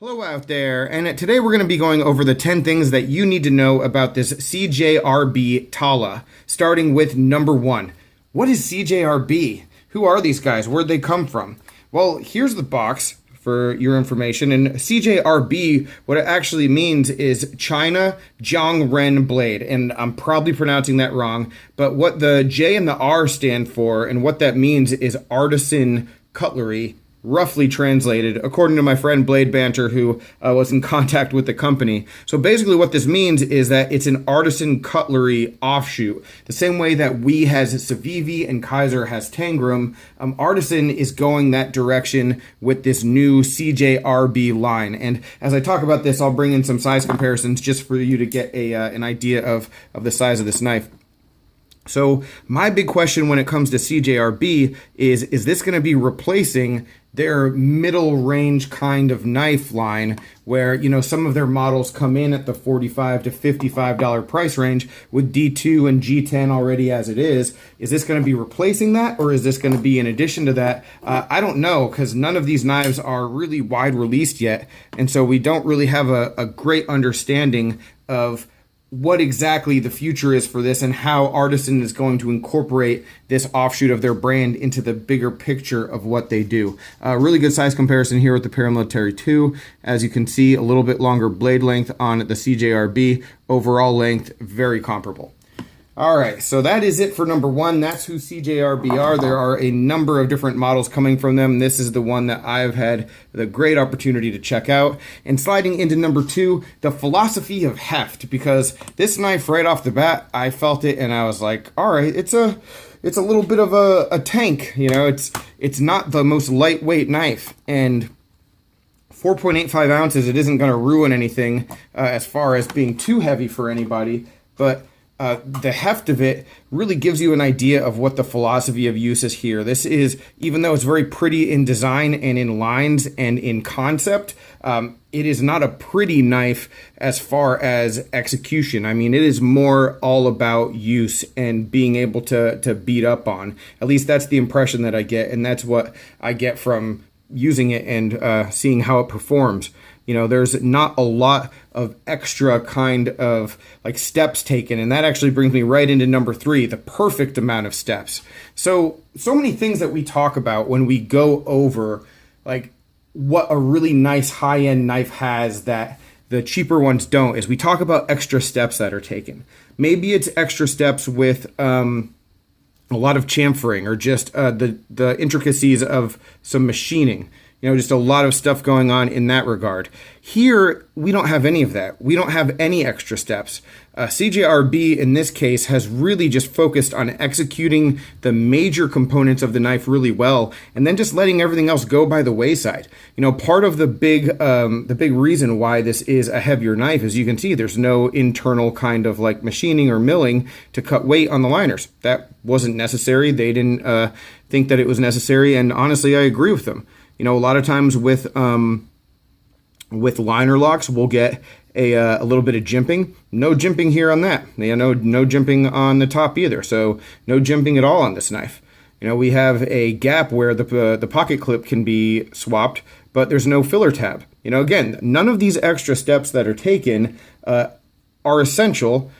Hello out there, and today we're going to be going over the 10 things that you need to know about this CJRB Talla, starting with number 1. What is CJRB? Who are these guys? Where'd they come from? Well, here's the box for your information, and CJRB, what it actually means is China Jiangren Blade, and I'm probably pronouncing that wrong, but what the J and the R stand for, and what that means is artisan cutlery, roughly translated, according to my friend Blade Banter, who was in contact with the company. So basically what this means is that it's an artisan cutlery offshoot. The same way that We has Civivi and Kaiser has Tangram, Artisan is going that direction with this new CJRB line. And as I talk about this, I'll bring in some size comparisons just for you to get an idea of the size of this knife. So my big question when it comes to CJRB is this going to be replacing their middle range kind of knife line where, you know, some of their models come in at the $45 to $55 price range with D2 and G10 already as it is? Is this going to be replacing that, or is this going to be in addition to that? I don't know, because none of these knives are really wide released yet, and so we don't really have a great understanding of what exactly the future is for this and how Artisan is going to incorporate this offshoot of their brand into the bigger picture of what they do. Really good size comparison here with the Paramilitary 2. As you can see, a little bit longer blade length on the CJRB. Overall length, very comparable. All right, so that is it for number 1. That's who CJRB are. There are a number of different models coming from them. This is the one that I've had the great opportunity to check out. And sliding into number 2, the philosophy of heft, because this knife right off the bat, I felt it and I was like, all right, it's a little bit of a tank. You know, it's not the most lightweight knife, and 4.85 ounces, it isn't going to ruin anything as far as being too heavy for anybody, but the heft of it really gives you an idea of what the philosophy of use is here. This is, even though it's very pretty in design and in lines and in concept, it is not a pretty knife as far as execution. I mean, it is more all about use and being able to beat up on. At least that's the impression that I get, and that's what I get from using it and seeing how it performs. You know, there's not a lot of extra kind of like steps taken, and that actually brings me right into number 3, the perfect amount of steps. So many things that we talk about when we go over like what a really nice high-end knife has that the cheaper ones don't, is we talk about extra steps that are taken. Maybe it's extra steps with a lot of chamfering, or just the intricacies of some machining. You know, just a lot of stuff going on in that regard. Here, we don't have any of that. We don't have any extra steps. CJRB, in this case, has really just focused on executing the major components of the knife really well, and then just letting everything else go by the wayside. You know, part of the big reason why this is a heavier knife, as you can see, there's no internal kind of like machining or milling to cut weight on the liners. That wasn't necessary. They didn't think that it was necessary, and honestly, I agree with them. You know, a lot of times with liner locks, we'll get a little bit of jimping. No jimping here on that. You know, no jimping on the top either. So no jimping at all on this knife. You know, we have a gap where the pocket clip can be swapped, but there's no filler tab. You know, again, none of these extra steps that are taken are essential.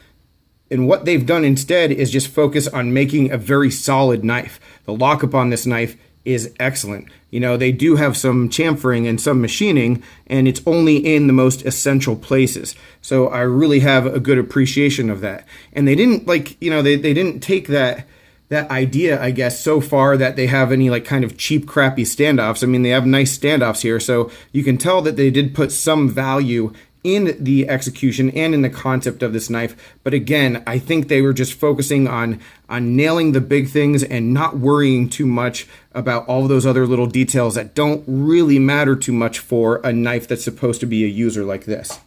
And what they've done instead is just focus on making a very solid knife. The lockup on this knife is excellent. You know, they do have some chamfering and some machining, and it's only in the most essential places. So I really have a good appreciation of that. And they didn't they didn't take that idea, I guess, so far that they have any like kind of cheap, crappy standoffs. I mean, they have nice standoffs here, so you can tell that they did put some value in the execution and in the concept of this knife. But again, I think they were just focusing on nailing the big things and not worrying too much about all those other little details that don't really matter too much for a knife that's supposed to be a user like this.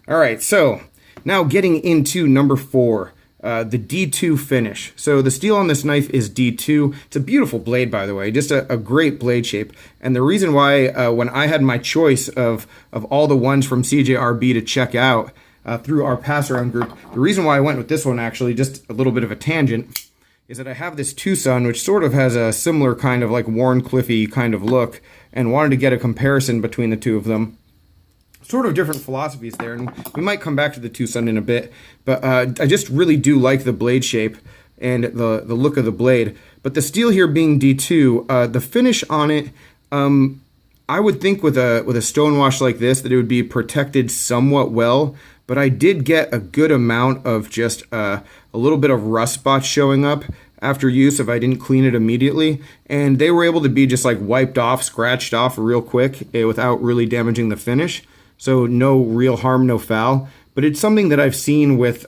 All right, so now getting into number 4, the D2 finish. So the steel on this knife is D2. It's a beautiful blade, by the way, just a great blade shape. And the reason why when I had my choice of all the ones from CJRB to check out through our pass-around group, the reason why I went with this one, actually, just a little bit of a tangent, is that I have this Tucson, which sort of has a similar kind of like Warren Cliffy kind of look, and wanted to get a comparison between the two of them. sort of different philosophies there, and we might come back to the Tucson in a bit, but I just really do like the blade shape and the look of the blade. But the steel here being D2, the finish on it, I would think with a stone wash like this that it would be protected somewhat well, but I did get a good amount of just a little bit of rust spots showing up after use if I didn't clean it immediately, and they were able to be just like wiped off, scratched off real quick without really damaging the finish. So no real harm, no foul. But it's something that I've seen with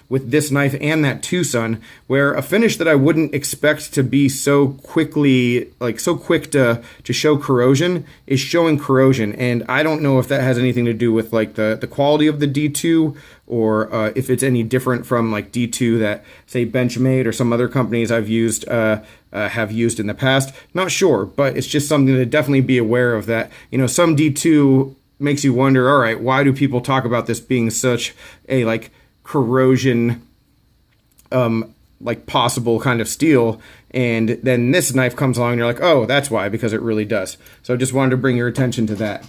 this knife and that Tucson, where a finish that I wouldn't expect to be so quickly, like so quick to show corrosion, is showing corrosion. And I don't know if that has anything to do with like the quality of the D2, or if it's any different from like D2 that say Benchmade or some other companies I've used have used in the past. Not sure, but it's just something to definitely be aware of, that, you know, some D2 makes you wonder, all right, why do people talk about this being such a like corrosion like possible kind of steel, and then this knife comes along and you're like, oh, that's why, because it really does. So I just wanted to bring your attention to that.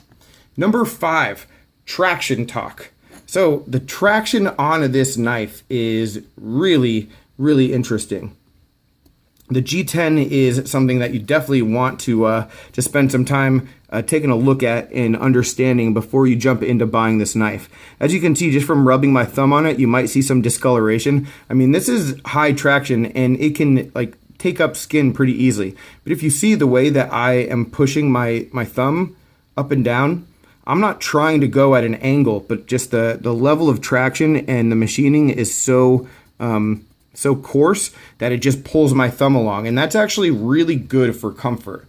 Number 5, traction talk. So the traction on this knife is really, really interesting. The G10 is something that you definitely want to spend some time taking a look at and understanding before you jump into buying this knife. As you can see, just from rubbing my thumb on it, you might see some discoloration. I mean, this is high traction and it can like take up skin pretty easily. But if you see the way that I am pushing my thumb up and down, I'm not trying to go at an angle, but just the level of traction and the machining is so coarse that it just pulls my thumb along, and that's actually really good for comfort.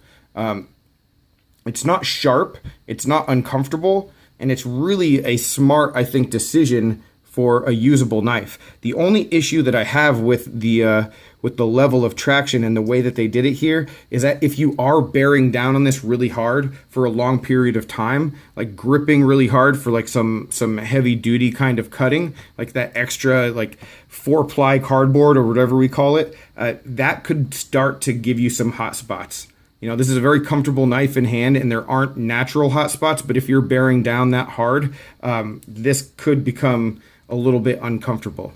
It's not sharp, it's not uncomfortable, and it's really a smart, I think, decision for a usable knife. The only issue that I have with the level of traction and the way that they did it here is that if you are bearing down on this really hard for a long period of time, like gripping really hard for like some heavy duty kind of cutting, like that extra like 4-ply cardboard or whatever we call it, that could start to give you some hot spots. You know, this is a very comfortable knife in hand and there aren't natural hot spots, but if you're bearing down that hard, this could become a little bit uncomfortable.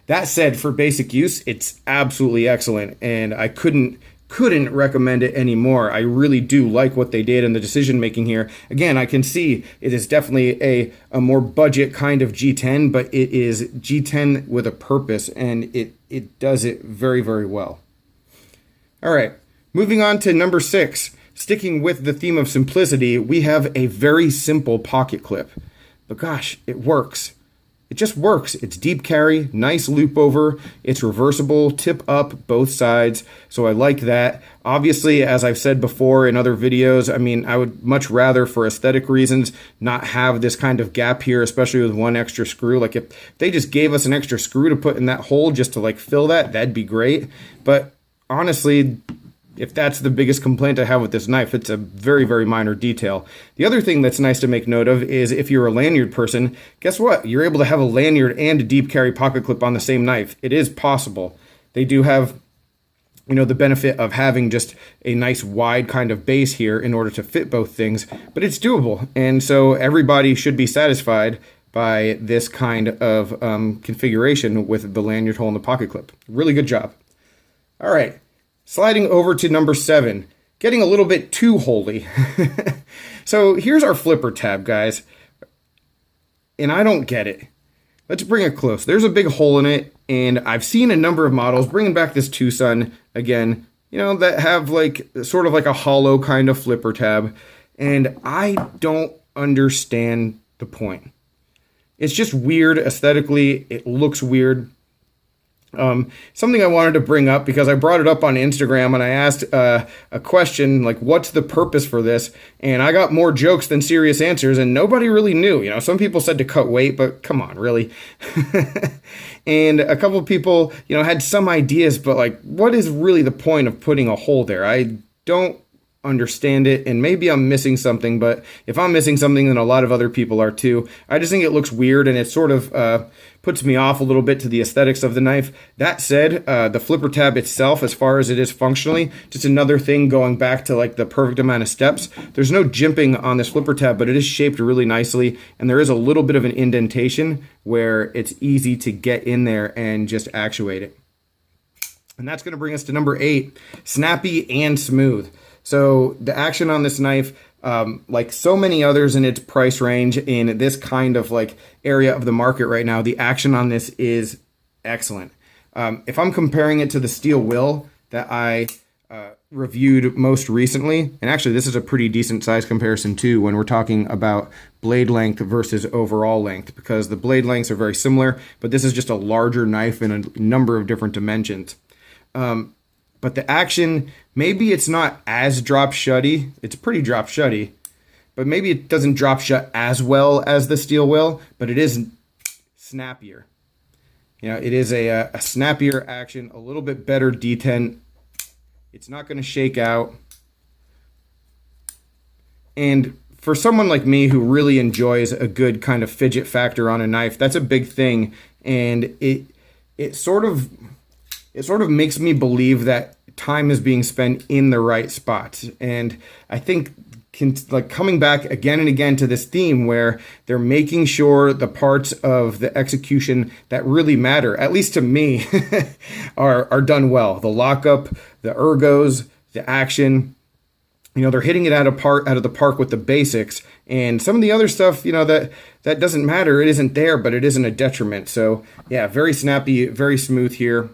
That said, for basic use, it's absolutely excellent, and I couldn't recommend it anymore. I really do like what they did in the decision making here. Again, I can see it is definitely a more budget kind of G10, but it is G10 with a purpose, and it does it very, very well. All right, moving on to number 6. Sticking with the theme of simplicity, we have a very simple pocket clip. But gosh, it works. It just works. It's deep carry, nice loop over, it's reversible, tip up both sides, so I like that. Obviously, as I've said before in other videos, I mean, I would much rather, for aesthetic reasons, not have this kind of gap here, especially with one extra screw. Like if they just gave us an extra screw to put in that hole just to like fill that, that'd be great. But honestly, if that's the biggest complaint I have with this knife, it's a very, very minor detail. The other thing that's nice to make note of is if you're a lanyard person, guess what? You're able to have a lanyard and a deep carry pocket clip on the same knife. It is possible. They do have, you know, the benefit of having just a nice wide kind of base here in order to fit both things, but it's doable. And so everybody should be satisfied by this kind of configuration with the lanyard hole and the pocket clip. Really good job. All right. Sliding over to number 7, getting a little bit too holy. So here's our flipper tab, guys. And I don't get it. Let's bring it close. There's a big hole in it, and I've seen a number of models, bringing back this Tucson again, you know, that have like sort of like a hollow kind of flipper tab. And I don't understand the point. It's just weird aesthetically. It looks weird. Something I wanted to bring up because I brought it up on Instagram and I asked a question like, what's the purpose for this? And I got more jokes than serious answers, and nobody really knew. You know, some people said to cut weight, but come on, really? And a couple of people, you know, had some ideas, but like, what is really the point of putting a hole there? I don't understand it, and maybe I'm missing something, but if I'm missing something, then a lot of other people are too. I just think it looks weird, and it sort of puts me off a little bit to the aesthetics of the knife. That said, the flipper tab itself, as far as it is functionally, just another thing going back to like the perfect amount of steps. There's no jimping on this flipper tab, but it is shaped really nicely, and there is a little bit of an indentation where it's easy to get in there and just actuate it. And that's going to bring us to number 8, snappy and smooth. So the action on this knife, like so many others in its price range in this kind of like area of the market right now, the action on this is excellent. If I'm comparing it to the steel will that I reviewed most recently, and actually this is a pretty decent size comparison too when we're talking about blade length versus overall length, because the blade lengths are very similar, but this is just a larger knife in a number of different dimensions. But the action, maybe it's not as drop shutty. It's pretty drop shutty, but maybe it doesn't drop shut as well as the steel will, but it is snappier. You know, it is a snappier action, a little bit better detent. It's not going to shake out. And for someone like me who really enjoys a good kind of fidget factor on a knife, that's a big thing. And it sort of makes me believe that time is being spent in the right spots. And I think like coming back again and again to this theme where they're making sure the parts of the execution that really matter, at least to me, are done well. The lockup, the ergos, the action, you know, they're hitting it out of the park with the basics, and some of the other stuff, you know, that doesn't matter. It isn't there, but it isn't a detriment. So yeah, very snappy, very smooth here.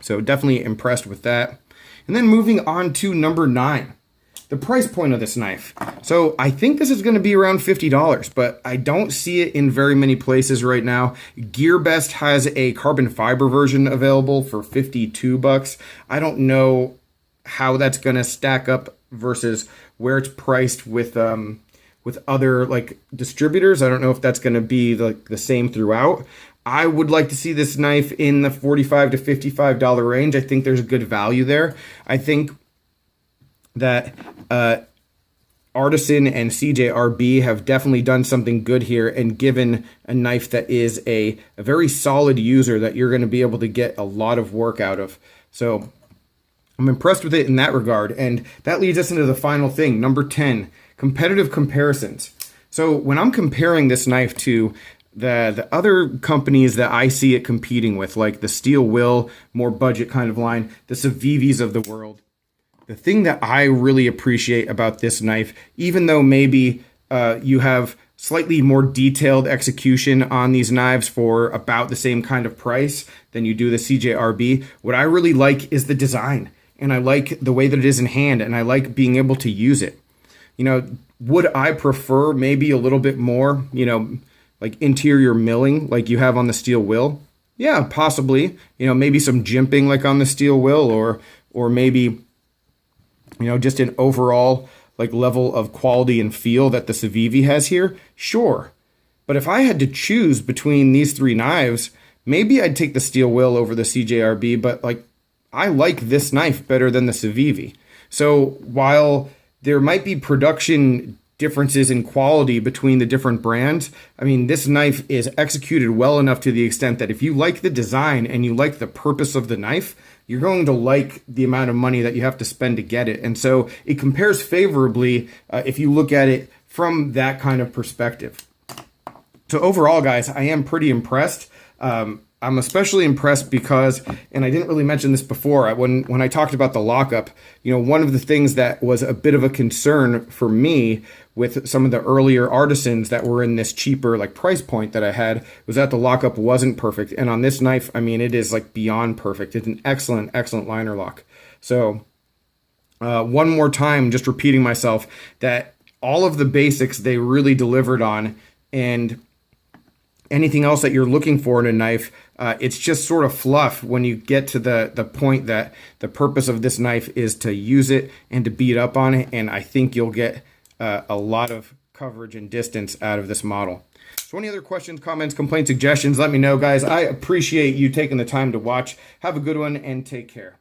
So definitely impressed with that. And then moving on to number 9, the price point of this knife. So I think this is going to be around $50, but I don't see it in very many places right now. GearBest has a carbon fiber version available for $52. I don't know how that's going to stack up versus where it's priced with other like distributors. I don't know if that's going to be like the same throughout. I would like to see this knife in the $45 to $55 range. I think there's a good value there. I think that Artisan and CJRB have definitely done something good here and given a knife that is a very solid user that you're going to be able to get a lot of work out of. So I'm impressed with it in that regard. And that leads us into the final thing, number 10, competitive comparisons. So when I'm comparing this knife to the other companies that I see it competing with, like the Steel Will, more budget kind of line, the Civivis of the world, the thing that I really appreciate about this knife, even though maybe you have slightly more detailed execution on these knives for about the same kind of price than you do the CJRB, what I really like is the design. And I like the way that it is in hand, and I like being able to use it. You know, would I prefer maybe a little bit more, you know, like interior milling like you have on the Steel Will? Yeah, possibly. You know, maybe some jimping like on the Steel Will, or maybe, you know, just an overall like level of quality and feel that the Civivi has here. Sure. But if I had to choose between these 3 knives, maybe I'd take the Steel Will over the CJRB, but like I like this knife better than the Civivi. So while there might be production differences in quality between the different brands, I mean, this knife is executed well enough to the extent that if you like the design and you like the purpose of the knife, you're going to like the amount of money that you have to spend to get it. And so it compares favorably if you look at it from that kind of perspective. So overall, guys, I am pretty impressed. I'm especially impressed because, and I didn't really mention this before, when I talked about the lockup, you know, one of the things that was a bit of a concern for me with some of the earlier Artisans that were in this cheaper like price point that I had was that the lockup wasn't perfect. And on this knife, I mean, it is like beyond perfect. It's an excellent, excellent liner lock. So one more time, just repeating myself, that all of the basics they really delivered on, and anything else that you're looking for in a knife, it's just sort of fluff when you get to the point that the purpose of this knife is to use it and to beat up on it. And I think you'll get a lot of coverage and distance out of this model. So any other questions, comments, complaints, suggestions, let me know, guys. I appreciate you taking the time to watch. Have a good one and take care.